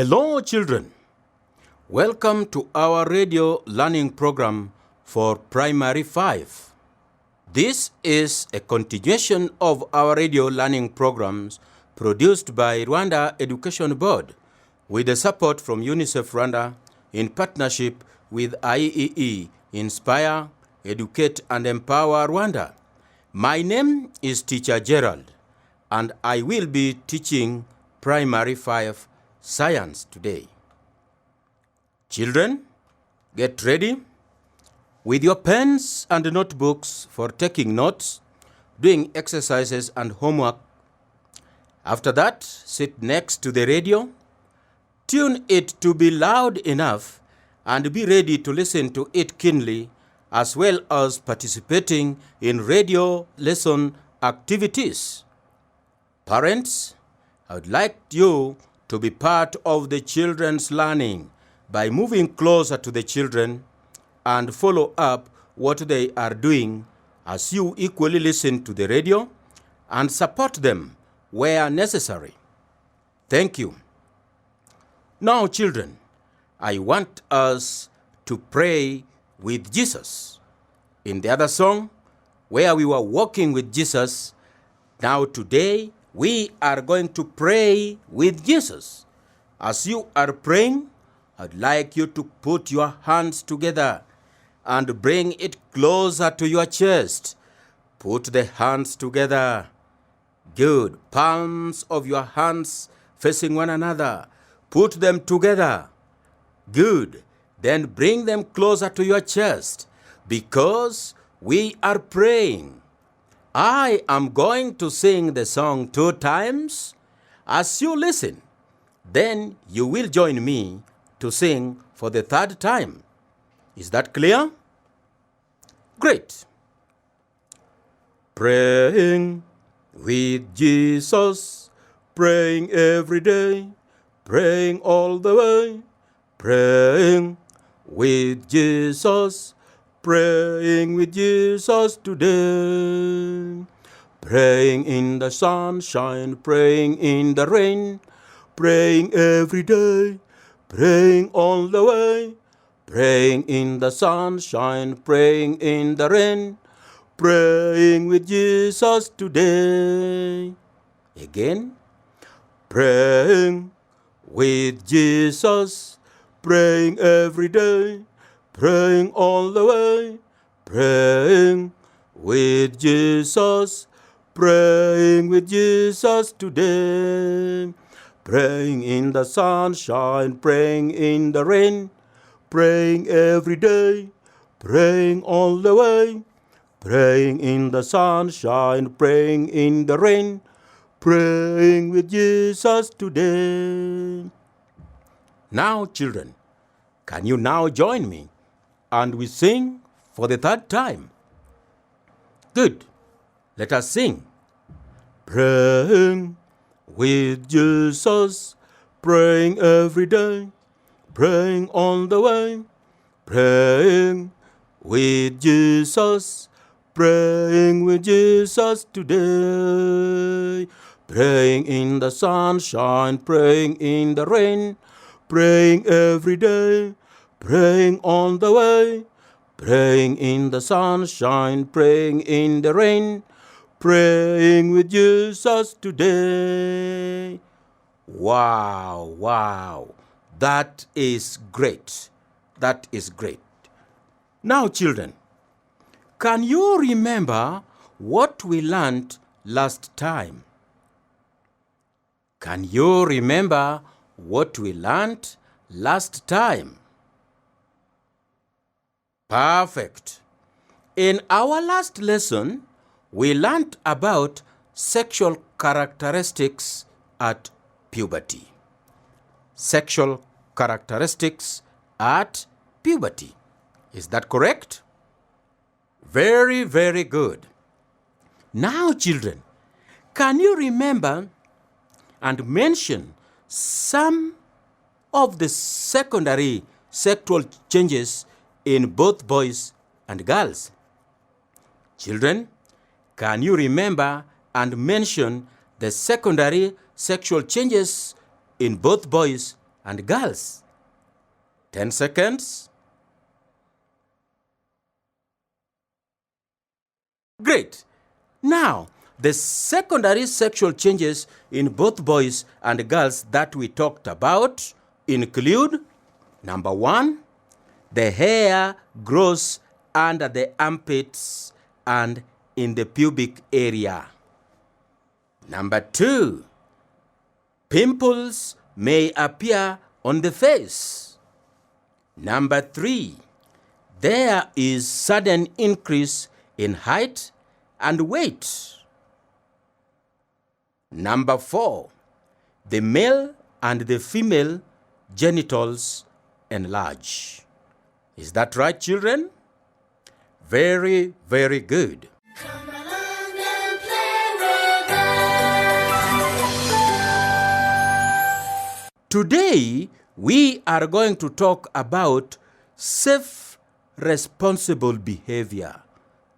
Hello, children. Welcome to our radio learning program for Primary 5. This is a continuation of our radio learning programs produced by Rwanda Education Board with the support from UNICEF Rwanda in partnership with IEE, Inspire, Educate and Empower Rwanda. My name is Teacher GERARD and I will be teaching Primary 5 Science today. Children, get ready with your pens and notebooks for taking notes, doing exercises and homework. After that, sit next to the radio, tune it to be loud enough, and be ready to listen to it keenly, as well as participating in radio lesson activities. Parents, I would like you to be part of the children's learning by moving closer to the children and follow up what they are doing as you equally listen to the radio and support them where necessary. Thank you. Now, children, I want us to pray with Jesus. In the other song, where we were walking with Jesus, now today we are going to pray with Jesus. As you are praying, I'd like you to put your hands together and bring it closer to your chest. Put the hands together. Good. Palms of your hands facing one another. Put them together. Good. Then bring them closer to your chest because we are praying. I am going to sing the song 2 times. As you listen, then you will join me to sing for the 3rd time. Is that clear? Great. Praying with Jesus, praying every day, praying all the way, praying with Jesus, praying with Jesus today. Praying in the sunshine, praying in the rain, praying every day, praying all the way, praying in the sunshine, praying in the rain, praying with Jesus today. Again, praying with Jesus, praying every day, praying all the way, praying with Jesus, praying with Jesus today. Praying in the sunshine, praying in the rain, praying every day, praying all the way, praying in the sunshine, praying in the rain, praying with Jesus today. Now, children, can you now join me and we sing for the 3rd time? Good. Let us sing. Praying with Jesus, praying every day, praying all the way, praying with Jesus, praying with Jesus today. Praying in the sunshine, praying in the rain, praying every day, praying all the way, praying in the sunshine, praying in the rain, praying with Jesus today. Wow. That is great. That is great. Now, children, can you remember what we learned last time? Can you remember what we learned last time? Perfect. In our last lesson, we learned about sexual characteristics at puberty. Sexual characteristics at puberty. Is that correct? Very, very good. Now, children, can you remember and mention some of the secondary sexual changes in both boys and girls? Children, can you remember and mention the secondary sexual changes in both boys and girls. 10 seconds. Great. Now, the secondary sexual changes in both boys and girls that we talked about include, number 1, the hair grows under the armpits and in the pubic area. Number 2, pimples may appear on the face. Number 3, there is sudden increase in height and weight. Number 4, the male and the female genitals enlarge. Is that right, children? Very, very good. Come along and play with us. Today, we are going to talk about safe, responsible behavior.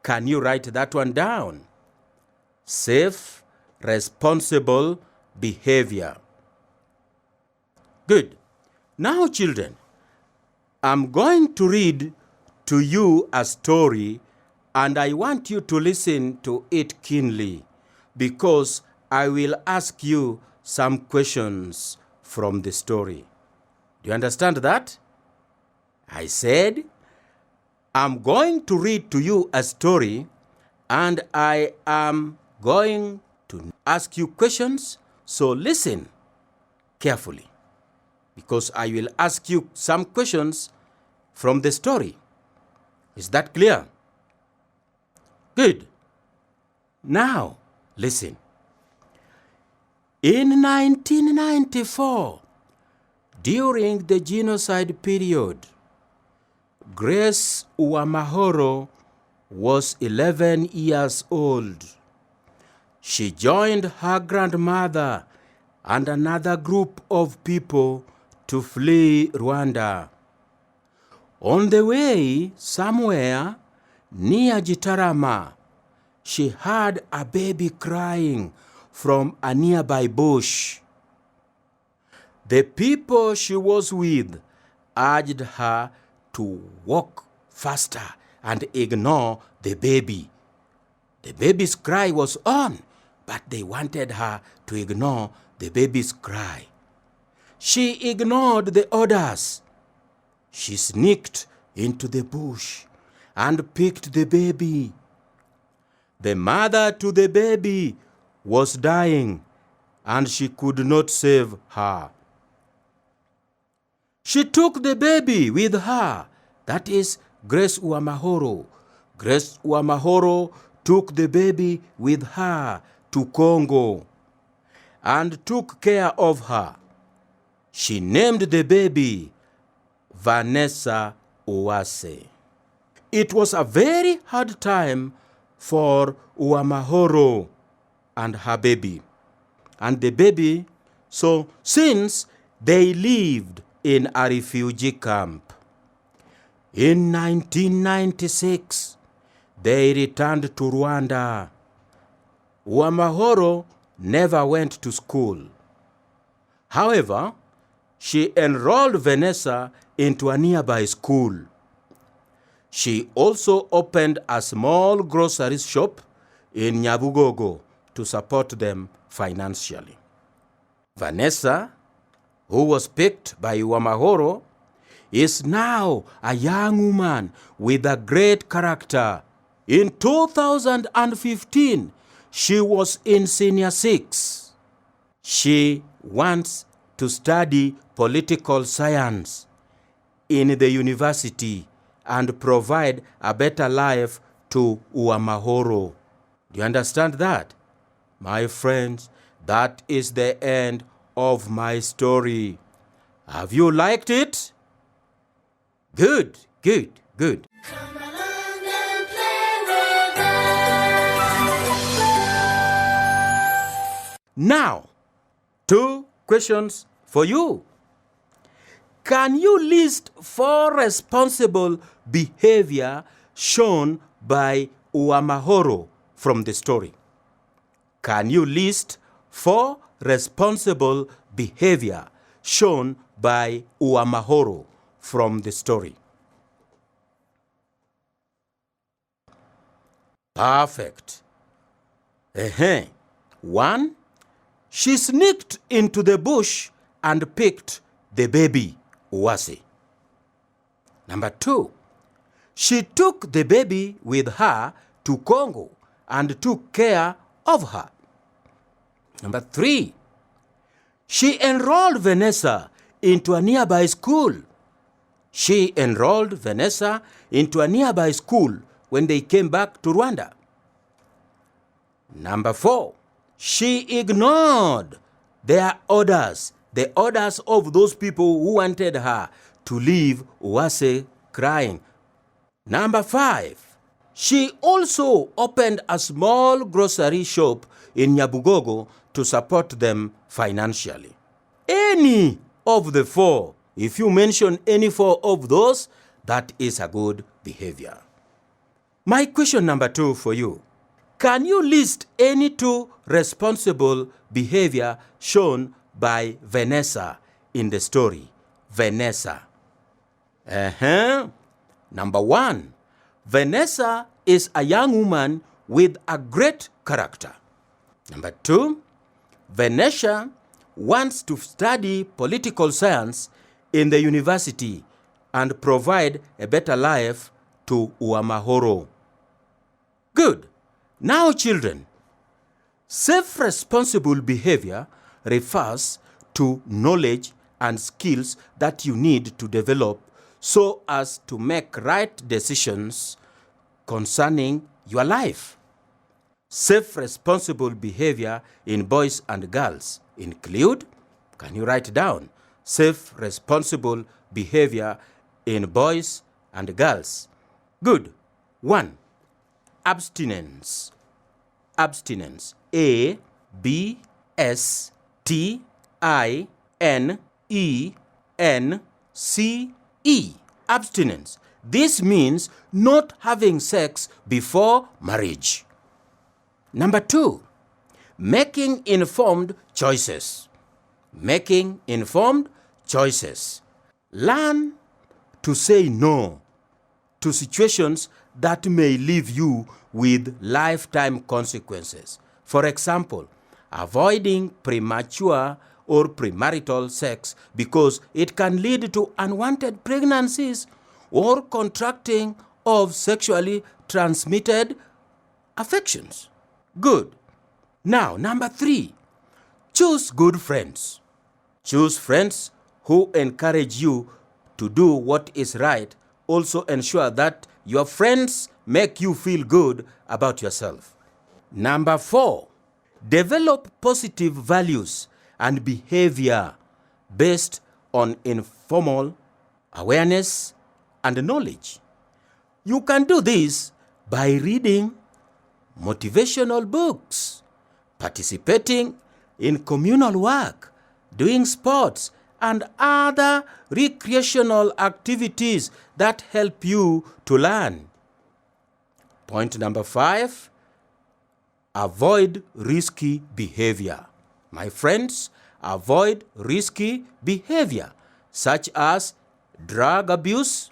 Can you write that one down? Safe, responsible behavior. Good. Now, children, I'm going to read to you a story, and I want you to listen to it keenly, because I will ask you some questions from the story. Do you understand that? I said, I'm going to read to you a story, and I am going to ask you questions, so listen carefully, because I will ask you some questions from the story. Is that clear? Good. Now, listen. In 1994, during the genocide period, Grace Uwamahoro was 11 years old. She joined her grandmother and another group of people to flee Rwanda. On the way somewhere near Gitarama, she heard a baby crying from a nearby bush. The people she was with urged her to walk faster and ignore the baby. The baby's cry was on, but they wanted her to ignore the baby's cry. She ignored the orders. She sneaked into the bush and picked the baby. The mother to the baby was dying, and she could not save her. She took the baby with her, that is Grace Uwamahoro. Grace Uwamahoro took the baby with her to Congo and took care of her. She named the baby Vanessa Uwase. It was a very hard time for Uwamahoro and her baby. And the baby, so since they lived in a refugee camp. In 1996, they returned to Rwanda. Uwamahoro never went to school. However, she enrolled Vanessa into a nearby school. She also opened a small grocery shop in Nyabugogo to support them financially. Vanessa, who was picked by Uwamahoro, is now a young woman with a great character. In 2015, she was in Senior 6. She wants to study political science in the university and provide a better life to Uwamahoro. Do you understand that? My friends, that is the end of my story. Have you liked it? Good, good, good. Come along and play with us. Now, 2 questions for you. Can you list 4 responsible behavior shown by Uwamahoro from the story? Can you list 4 responsible behavior shown by Uamahoro from the story? Perfect. 1. She sneaked into the bush and picked the baby Uwase. Number 2. She took the baby with her to Congo and took care of her. Number 3. She enrolled Vanessa into a nearby school. She enrolled Vanessa into a nearby school when they came back to Rwanda. Number 4. She ignored their orders, the orders of those people who wanted her to leave Uwase crying. Number 5. She also opened a small grocery shop in Nyabugogo to support them financially. Any of the 4, if you mention any 4 of those, that is a good behavior. My question number 2 for you. Can you list any 2 responsible behavior shown by Vanessa in the story? Vanessa. Number 1. Vanessa is a young woman with a great character. Number 2. Vanessa wants to study political science in the university and provide a better life to Uamahoro. Good. Now, children, self-responsible behavior refers to knowledge and skills that you need to develop so as to make right decisions concerning your life. Self-responsible behavior in boys and girls include, can you write down, self-responsible behavior in boys and girls? Good. 1. Abstinence. Abstinence. A-B-S-T-I-N-E-N-C-E. Abstinence. This means not having sex before marriage. Number 2. Making informed choices. Making informed choices. Learn to say no to situations that may leave you with lifetime consequences. For example, avoiding premature or premarital sex because it can lead to unwanted pregnancies or contracting of sexually transmitted affections. Good. Now, number 3, choose good friends. Choose friends who encourage you to do what is right. Also ensure that your friends make you feel good about yourself. Number 4, develop positive values and behavior based on informal awareness and knowledge. You can do this by reading motivational books, participating in communal work, doing sports, and other recreational activities that help you to learn. Point number 5, avoid risky behavior. My friends, avoid risky behavior such as drug abuse,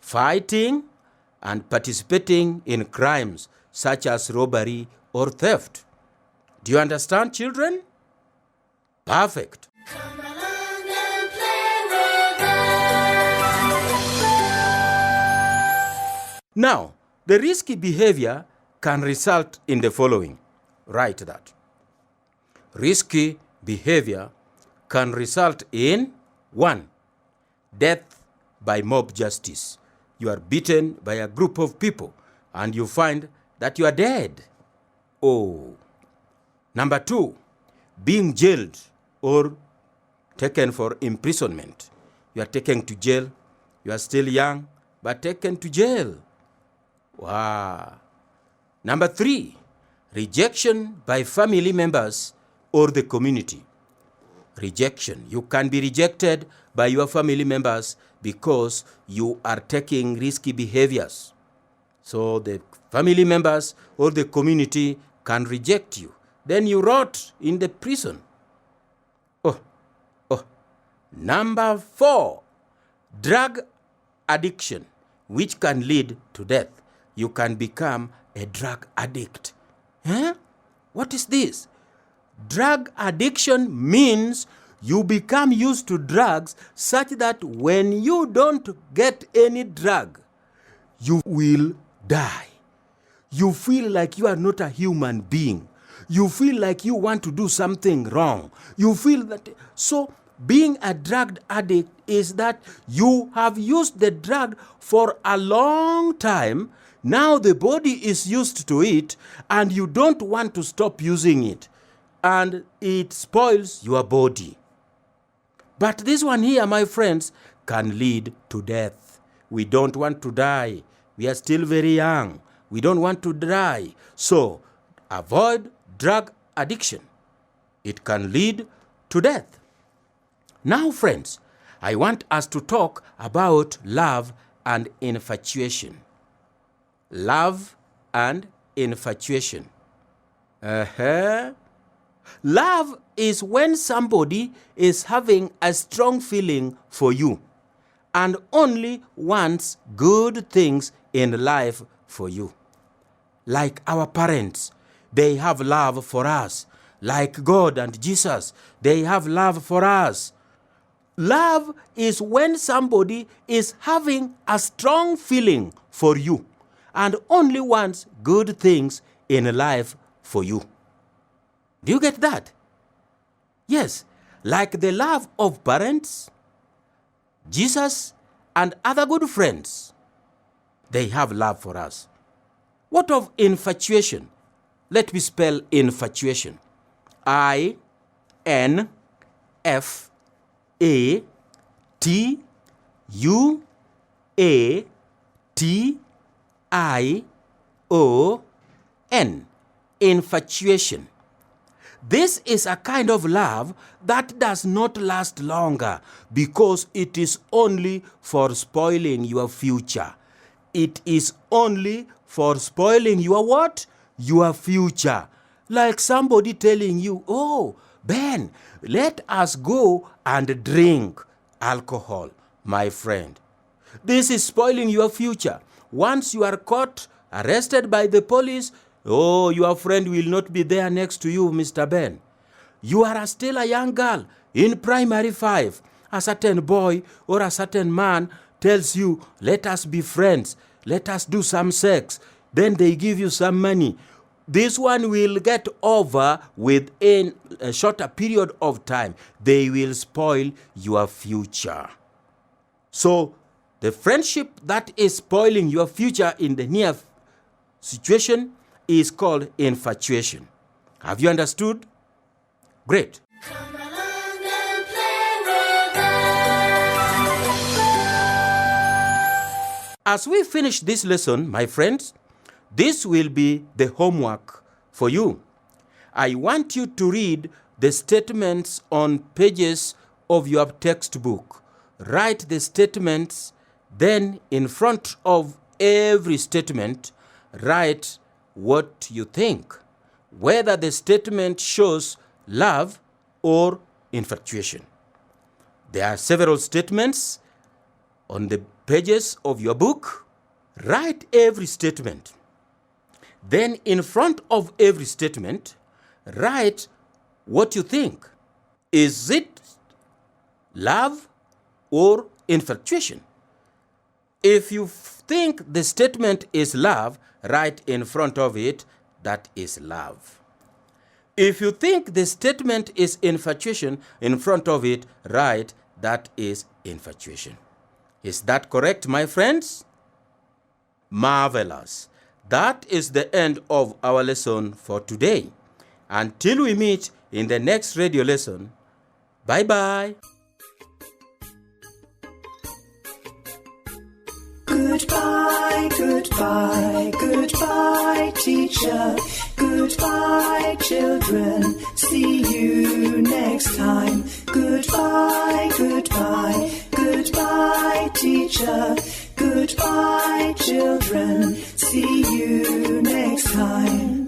fighting, and participating in crimes such as robbery or theft. Do you understand, children? Perfect. Come along and play with us. Now, the risky behavior can result in the following. Write that. Risky behavior can result in 1. Death by mob justice. You are beaten by a group of people and you find that you are dead. Oh. Number 2, being jailed or taken for imprisonment. You are taken to jail. You are still young, but taken to jail. Wow. Number 3, rejection by family members or the community. Rejection. You can be rejected by your family members because you are taking risky behaviors. So the family members or the community can reject you. Then you rot in the prison. Number 4, drug addiction, which can lead to death. You can become a drug addict. Huh? What is this? Drug addiction means you become used to drugs such that when you don't get any drug, you will die. You feel like you are not a human being. You feel like you want to do something wrong. You feel that. So being a drug addict is that you have used the drug for a long time. Now the body is used to it and you don't want to stop using it. And it spoils your body. But this one here, my friends, can lead to death. We don't want to die. We are still very young. We don't want to die. So avoid drug addiction. It can lead to death. Now, friends, I want us to talk about love and infatuation. Love and infatuation. Love is when somebody is having a strong feeling for you and only wants good things in life for you. Like our parents, they have love for us. Like God and Jesus, they have love for us. Love is when somebody is having a strong feeling for you and only wants good things in life for you. Do you get that? Yes, like the love of parents, Jesus, and other good friends. They have love for us. What of infatuation? Let me spell infatuation. I-N-F-A-T-U-A-T-I-O-N. Infatuation. This is a kind of love that does not last longer because it is only for spoiling your future. It is only for spoiling your what? Your future. Like somebody telling you, oh, Ben, let us go and drink alcohol, my friend. This is spoiling your future. Once you are caught, arrested by the police, oh, your friend will not be there next to you, Mr. Ben. You are still a young girl in primary 5. A certain boy or a certain man tells you, let us be friends. Let us do some sex. Then they give you some money. This one will get over within a shorter period of time. They will spoil your future. So, the friendship that is spoiling your future in the near situation is called infatuation. Have you understood? Great. Come along and play with us. As we finish this lesson, my friends, this will be the homework for you. I want you to read the statements on pages of your textbook. Write the statements, then in front of every statement, write what you think, whether the statement shows love or infatuation. There are several statements on the pages of your book. Write every statement. Then in front of every statement, write what you think. Is it love or infatuation? If you think the statement is love, write in front of it, that is love. If you think the statement is infatuation, in front of it, write, that is infatuation. Is that correct, my friends? Marvelous. That is the end of our lesson for today. Until we meet in the next radio lesson, bye-bye. Goodbye, goodbye, goodbye, teacher. Goodbye, children. See you next time. Goodbye, goodbye, goodbye, teacher. Goodbye, children. See you next time.